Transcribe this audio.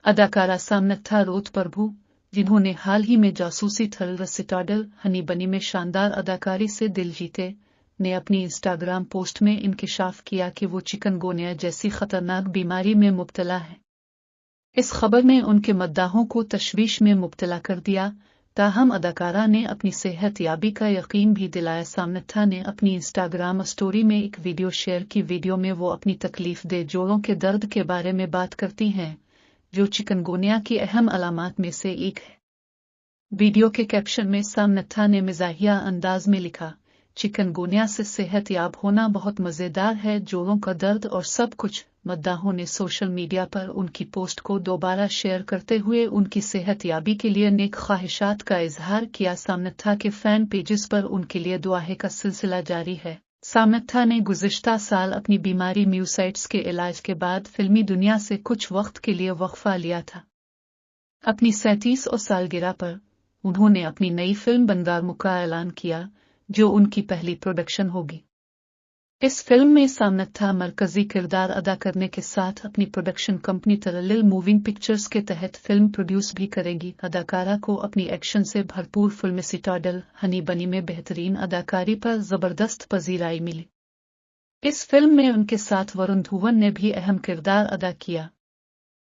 अदाकारा Samantha Roth प्रभु, जिन्होंने हाल ही में जासूसी थ्रिलर सिटाडेल हनी बनी में शानदार अदाकारी से दिल जीते, ने अपनी इंस्टाग्राम पोस्ट में इंकिशाफ किया कि वो चिकनगुनिया जैसी खतरनाक बीमारी में मुब्तला है। इस खबर ने उनके मद्दाहों को तशवीश में मुब्तला कर दिया, ताहम अदाकारा ने अपनी सेहत याबी का यकीन भी दिलाया। सामन्था ने अपनी इंस्टाग्राम स्टोरी में एक वीडियो शेयर की। वीडियो में वो अपनी तकलीफ दे जोड़ों के दर्द के बारे में बात करती हैं, जो चिकनगुनिया की अहम अलामात में से एक है। वीडियो के कैप्शन में सामन्था ने मिजाहिया अंदाज में लिखा, चिकनगुनिया से सेहत याब होना बहुत मजेदार है, जोड़ों का दर्द और सब कुछ। मद्दाहों ने सोशल मीडिया पर उनकी पोस्ट को दोबारा शेयर करते हुए उनकी सेहत याबी के लिए नेक ख्वाहिशात का इजहार किया। सामन्था के फैन पेजेस पर उनके लिए दुआएं का सिलसिला जारी है। सामन्था ने गुज़िश्ता साल अपनी बीमारी म्यूसाइट्स के इलाज के बाद फिल्मी दुनिया से कुछ वक्त के लिए वक्फा लिया था। अपनी 37 सालगिरह पर उन्होंने अपनी नई फिल्म बंगारमू का ऐलान किया, जो उनकी पहली प्रोडक्शन होगी। इस फिल्म में सामन्था मरकजी किरदार अदा करने के साथ अपनी प्रोडक्शन कंपनी तरलिल मूविंग पिक्चर्स के तहत फिल्म प्रोड्यूस भी करेंगी। अदाकारा को अपनी एक्शन से भरपूर फिल्म सिटाडेल हनी बनी में बेहतरीन अदाकारी पर जबरदस्त पजीराई मिली। इस फिल्म में उनके साथ वरुण धवन ने भी अहम किरदार अदा किया।